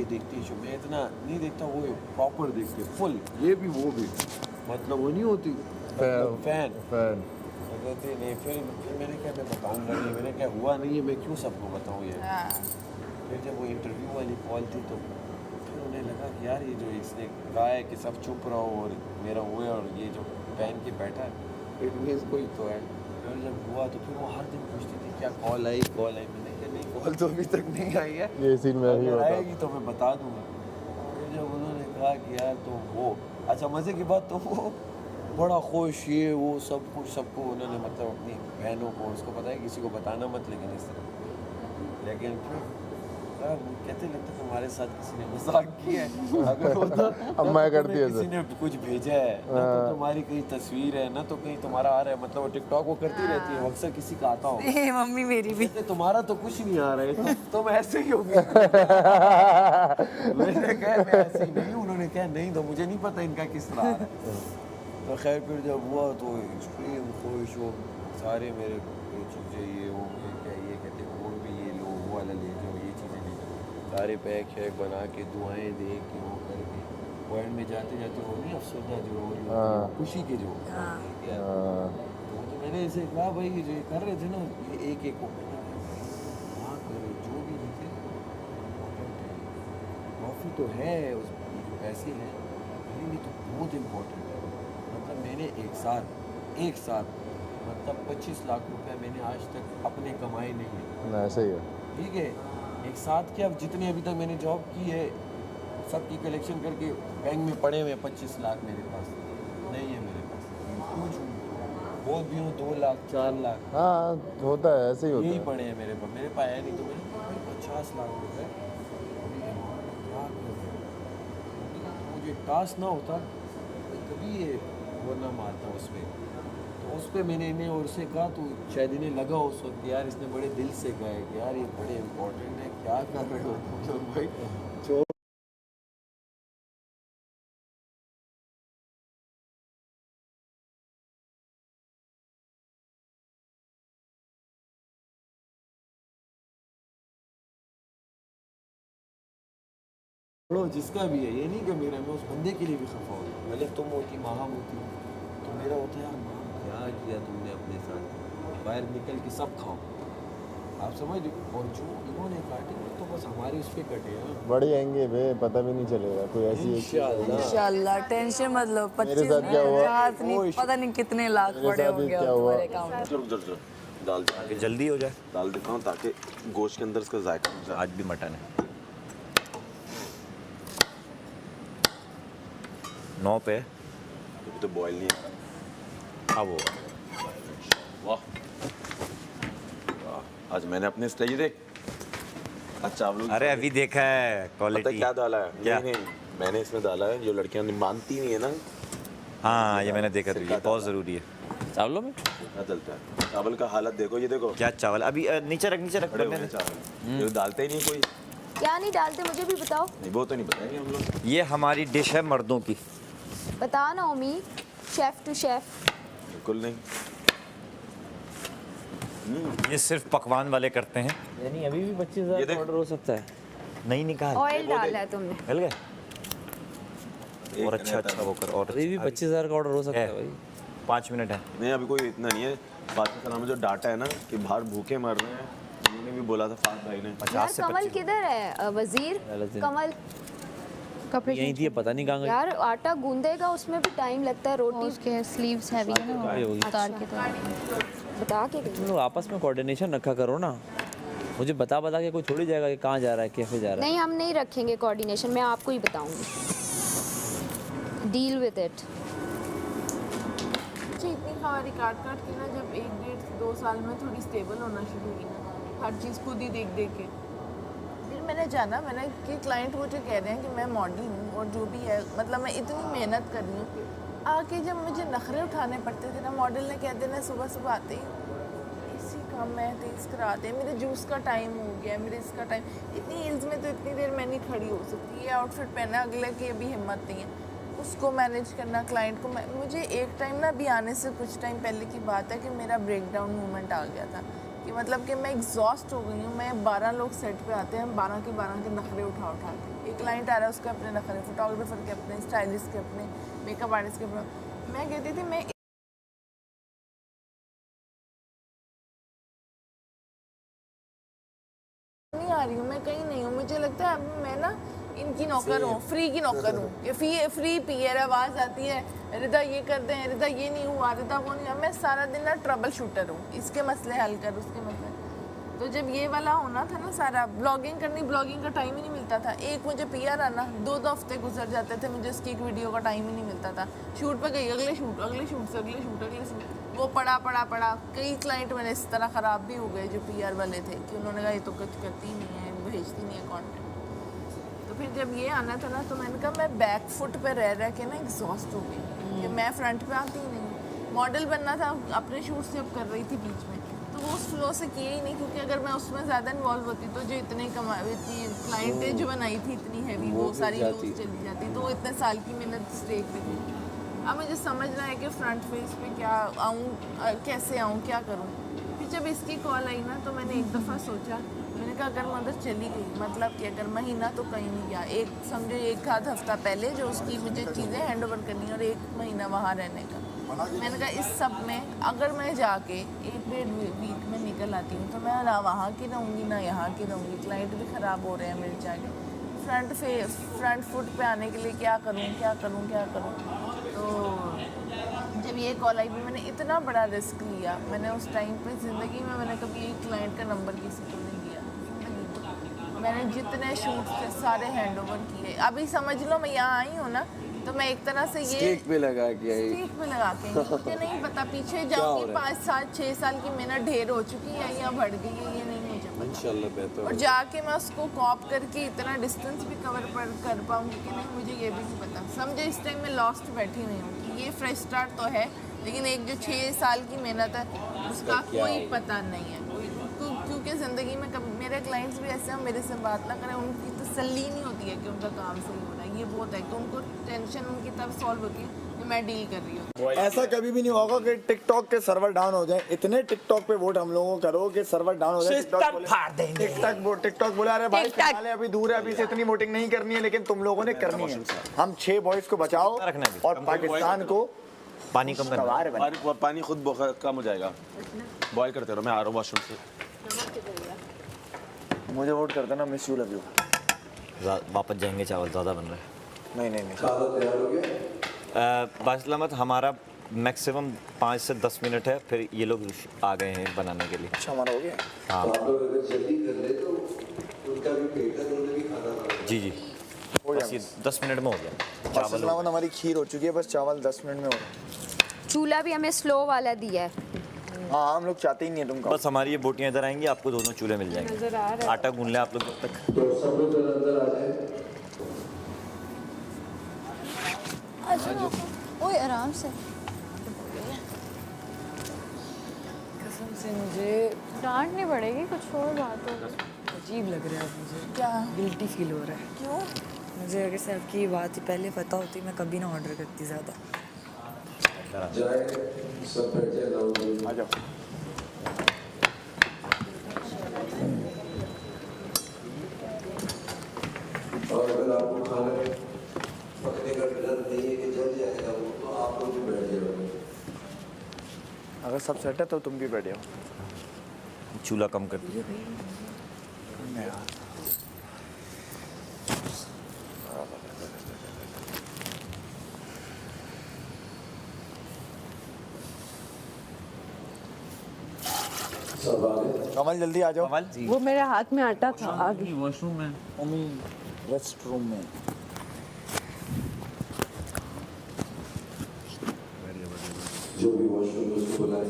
ये देखती है, मैं इतना नहीं देखता, वो प्रॉपर देखते फुल, ये भी वो भी, मतलब वो नहीं होती फैन कहते नहीं। फिर मैंने क्या, मैं बताऊँगा नहीं, मैंने क्या हुआ नहीं है, मैं क्यों सबको बताऊँ ये। फिर जब वो इंटरव्यू वाली कॉल थी तो फिर उन्हें लगा कि यार ये जो इसने कहा है कि सब चुप रहो और मेरा हुआ है, और ये जो पहन के बैठा है इट मीन्स कोई तो है। फिर जब हुआ तो फिर वो हर दिन पूछती थी क्या कॉल आई। मैंने कहा नहीं, कॉल तो अभी तक नहीं आई है, ये सीन में ही होता आएगी तो मैं बता दूँगा। फिर जब उन्होंने कहा कि यार तो वो अच्छा मज़े की बात, तो वो बड़ा खुश, ये वो सब कुछ सबको उन्होंने मतलब अपनी बहनों को, उसको पता है किसी को बताना मत, लेकिन इस तरह। लेकिन फिर कहते लगता तुम्हारे साथ किसी ने मजाक किया है, अगर होता अम्मा करती है किसी ने कुछ भेजा है ना, तो तुम्हारी कहीं तस्वीर है ना, तो कहीं तुम्हारा आ रहा है, मतलब वो टिकटॉक वो करती रहती है, अक्सर किसी का आता हो। मम्मी मेरी भी तुम्हारा तो कुछ नहीं आ रहा है, तुम ऐसे ही होगी। मैंने कहा मैं ऐसे ही नहीं हूँ, उन्होंने कहा नहीं तो मुझे नहीं पता इनका किस तरह आ रहा है। तो खैर फिर जब हुआ तो एक्सट्रीम खुश हो सारे, मेरे ये चीज़ें ये वो ये कहते और भी ये लो वो वाला ले जाओ, ये चीज़ें ले जाओ, सारे पैक शैक बना के दुआएं दे के वो करके पॉइंट में जाते जाते वो नहीं अफसरदा जो हो रही होती है, खुशी के जो तो मैंने ऐसे कहा भाई जो ये कर रहे थे ना, ये एक एक को हाँ करो जो भी थे, प्रॉफिट तो है उसमें, जो पैसे हैं मेरे लिए तो बहुत इम्पोर्टेंट है। मतलब मैंने एक साथ मतलब 25 लाख रुपए मैंने आज तक अपने कमाए नहीं है। ना सही है, ठीक है, एक साथ के अब जितने अभी तक मैंने जॉब की है सबकी कलेक्शन करके बैंक में पड़े हुए 25 लाख मेरे पास नहीं है, मेरे पास कुछ बहुत भी हो 2 लाख 4 लाख हाँ होता है, ऐसे ही होता यही है। पड़े हैं मेरे पास है नहीं, तो मैंने 50 लाख रुपए मुझे टास्क ना होता कभी ये वो ना मारता उस पर, तो उस पर मैंने इन्हें और से कहा, तो शायद इन्हें लगा उस वक्त यार इसने बड़े दिल से कहा है कि यार ये बड़े इम्पोर्टेंट है, क्या कर रहे हो तुम भाई जो जिसका भी है, ये नहीं कि मेरा, मैं उस बंदे के लिए भी खफा हूँ, भले तुम होती माहम होती तो मेरा होता यार माँ क्या किया तुमने अपने साथ, बाहर निकल के सब खाओ, आप समझ लो। और जो इन्होंने काटे वो तो बस हमारे उस पर कटे हैं, बड़ी आएंगे बे, पता भी नहीं चलेगा कोई ऐसी इंशाल्लाह टेंशन मत लो। 25 साथ क्या हुआ? नहीं पता नहीं कितने लाख मेरे पड़े साथ भी होंगे क्या हुआ? तुम्हारे अकाउंट में। दाल ताकि जल्दी हो जाए। दाल देता हूँ ताकि गोश्त के अंदर इसका जायका आज भी मटन है 9 पे। अभी तो बॉयल नहीं है। अब वो वाह आज मैंने अपने स्टेज देख अच्छा आप लोग अरे अभी देखा है पता क्वालिटी क्या डाला है? क्या? नहीं मैंने इसमें डाला है जो लड़कियां मानती नहीं है ना, हाँ ये मैंने देखा था, सिरका ये बहुत ज़रूरी है चावलों में। क्या चलता है चावल का हालत देखो, ये देखो क्या चावल अभी नीचे रख बड़े बनने हुए दे। चावल ये तो डालते ही नहीं कोई, क्या नहीं डालते मुझे भी बताओ। नहीं वो तो नहीं बताएंगे हम लोग। ये हमारी डिश है मर्दों की। बता ना ओमी, शेफ टू शेफ। बिल्कुल नहीं। ये सिर्फ पकवान वाले करते हैं। यानी अभी भी 25,000 ये का देख। ऑर्डर हो सकता है। नहीं निकाल ऑयल डाला है तुमने। मिल गए एक और अच्छा रहता है। वो कर और अभी भी 25,000 का ऑर्डर हो सकता है भाई। 5 मिनट है। नहीं अभी कोई इतना नहीं है। फातिमा सलाम में जो डाटा है ना कि बाहर भूखे मर रहे हैं, उन्होंने भी बोला था फात भाई ने। 50 यार से कमल 25 किधर है वजीर? कमल कपड़े यहीं थी पता नहीं कहाँ गई। यार आटा गूंदेगा उसमें भी टाइम लगता है, रोटी उसके स्लीव्स हैवी है ना, ये होगी। उतार के तो बता के तुम लोग आपस में कोऑर्डिनेशन रखा करो ना, मुझे बता के कोई थोड़ी जाएगा कि कहाँ जा रहा है कैसे जा रहा है। नहीं, हम नहीं रखेंगे कोऑर्डिनेशन, मैं आपको ही बताऊंगी। Deal with it. इतनी खबरें काट के ना, जब 1-1.5-2 साल में थोड़ी स्टेबल होना शुरू हुई ना, हर चीज़ खुद ही देख के, फिर मैंने जाना, मैंने कि क्लाइंट मुझे कह रहे हैं कि मैं मॉडल हूँ और जो भी है, मतलब मैं इतनी मेहनत कर रही हूँ, आके जब मुझे नखरे उठाने पड़ते थे ना, मॉडल ने कह देना सुबह सुबह आते ही इसी काम मैं तेज़ कराते हैं, मेरे जूस का टाइम हो गया, मेरे इसका टाइम, इतनी हिल्स में तो इतनी देर मैं नहीं खड़ी हो सकती। ये आउटफिट पहना, अगले की अभी हिम्मत नहीं है, उसको मैनेज करना, क्लाइंट को मुझे एक टाइम ना, अभी आने से कुछ टाइम पहले की बात है कि मेरा ब्रेक डाउन मोमेंट आ गया था कि कि मतलब कि मैं एग्जॉस्ट हो गई हूँ। मैं 12 लोग सेट पे आते हैं, 12 के नखरे उठा उठा के। एक क्लाइंट आ रहा है, उसके अपने नखरे, फोटोग्राफर के अपने, स्टाइलिस्ट के अपने, मेकअप आर्टिस्ट के अपने। मैं कहती थी मैं नहीं आ रही हूँ, मैं कहीं नहीं हूँ। मुझे लगता है अब मैं ना इनकी नौकर हूँ, फ्री की नौकर हूँ। ये फ्री पीयर आवाज़ आती है, रिदा ये कर दें, रिदा ये नहीं हुआ, रिदा वो नहीं हुआ। मैं सारा दिन ना ट्रबल शूटर हूँ, इसके मसले हल कर, उसके मसले। तो जब ये वाला होना था ना सारा, ब्लॉगिंग करनी, ब्लॉगिंग का टाइम ही नहीं मिलता था। एक मुझे पीआर आना, 2 हफ्ते गुजर जाते थे, मुझे उसकी एक वीडियो का टाइम ही नहीं मिलता था। शूट पे गई, अगले शूट से वो पड़ा। कई क्लाइंट मेरे इस तरह ख़राब भी हो गए जो पीआर वाले थे कि उन्होंने कहा ये तो कुछ करती ही नहीं है, भेजती नहीं है कंटेंट। तो फिर जब ये आना था ना, तो मैंने कहा मैं बैक फुट पे रह के ना एग्जॉस्ट हो गई कि मैं फ्रंट पे आती ही नहीं। मॉडल बनना था, अपने शूट से अब कर रही थी बीच में, तो वो उस फ्लो से किए ही नहीं, क्योंकि अगर मैं उसमें ज़्यादा इन्वॉल्व होती तो जो इतने इतनी क्लाइंटें जो बनाई थी इतनी हैवी, वो सारी लूज चली जाती। तो वो इतने साल की मेहनत स्टेक पे थी। अब मुझे समझना है कि फ्रंट फेस पे क्या आऊँ, कैसे आऊँ, क्या करूँ। फिर जब इसकी कॉल आई ना, तो मैंने एक दफ़ा सोचा, मैंने कहा अगर मैं उधर चली गई, मतलब कि अगर महीना तो कहीं नहीं गया, एक समझो 1 आध हफ्ता पहले जो उसकी मुझे चीज़ें हैंड ओवर करनी और 1 महीना वहाँ रहने का, मैंने कहा इस सब में अगर मैं जाके 1-1.5 वीक में निकल आती हूँ, तो मैं ना वहाँ की रहूँगी ना यहाँ की रहूँगी। क्लाइंट भी ख़राब हो रहे हैं मेरे जाके। फ्रंट फुट पे आने के लिए क्या करूँ। तो जब ये कॉल आई भी, मैंने इतना बड़ा रिस्क लिया। मैंने उस टाइम पे ज़िंदगी में मैंने कभी एक क्लाइंट का नंबर किसी को नहीं दिया। मैंने जितने शूट थे सारे हैंड ओवर किए। अभी समझ लो मैं यहाँ आई हूँ ना, तो मैं एक तरह से ये स्टेक पे लगा के आई। मुझे नहीं पता पीछे जाऊँगी 5-6 साल की मेहनत ढेर हो चुकी है या बढ़ गई है, ये नहीं मुझे पता। इंशाल्लाह बेहतर और जाके मैं उसको कॉप करके इतना डिस्टेंस भी कवर कर पाऊँगी कि नहीं, मुझे ये भी नहीं पता। समझे इस टाइम में लॉस्ट बैठी हुई हूँ कि ये फ्रेश स्टार्ट तो है, लेकिन एक जो 6 साल की मेहनत है उसका कोई पता नहीं है। क्योंकि ज़िंदगी में कभी मेरे क्लाइंट्स भी ऐसे हैं, मेरे से बात ना करें, उनकी तसल्ली नहीं होती है कि उनका काम सही हो रहा है। ये बहुत है कि उनको टेंशन उनकी तरफ सॉल्व होती है कि मैं डील कर रही हूँ। ऐसा कभी भी नहीं होगा कि टिकटॉक के सर्वर डाउन हो जाए। इतने टिकटॉक पे वोट हम लोगों को करो कि सर्वर डाउन हो जाए। टिकटॉक बोला, अरे भाई फिलहाल अभी दूर है, अभी से इतनी वोटिंग नहीं करनी है, लेकिन तुम लोगों ने करनी है। हम 6 बॉयज को बचाओ और पाकिस्तान को पानी कम करना। पानी खुद कम हो जाएगा। बॉयल करते रहो, मैं आ रहा हूँ वॉशरूम से। मुझे वोट कर देना, मिस यू लव यू। वापस जाएंगे, चावल ज़्यादा बन रहा है। नहीं खाना तैयार हो गया। बासलामत हमारा मैक्सिमम 5 से 10 मिनट है, फिर ये लोग आ गए हैं बनाने के लिए। अच्छा, हमारा हो गया। हाँ तो आप लोग अगर जल्दी कर ले तो उनका भी पेट है, उन्हें भी खाना खाना। जी बस ये 10 मिनट में हो गया। चावल हमारी खीर हो चुकी है, बस चावल 10 मिनट में हो गया। चूल्हा भी हमें स्लो वाला दिया है। हाँ, हम लोग चाहते ही नहीं है तुम खाओ। बस हमारी ये बोटियाँ इधर आएंगी, आपको दोनों चूल्हे मिल जाएंगे। आटा गूंद ले आप लोग तब तक। तो सब लोग अंदर आ जाए। ओए आराम से। कसम से मुझे डांट नहीं पड़ेगी, कुछ और बात होगी। अजीब लग रहा है मुझे। क्या गिल्टी फील हो रहा है। क्यों? मुझे अगर सिर्फ की बात ही पहले पता होती, मैं कभी ना ऑर्डर करती ज़्यादा। जाए सब बैठ जाए, लाओ आ जाओ। और अगर आपको खाना पकने का डर नहीं है कि जल जाएगा वो, तो आप लोग भी बैठ जाओ। अगर सब सेट है तो तुम भी बैठ जाओ। चूल्हा कम कर दीजिए। सब आ गए। कमल जल्दी आ जाओ। वो मेरे हाथ में आटा था। आगे वॉशरूम में मम्मी रेस्ट रूम में। जो भी वॉशरूम उसको बुलाए।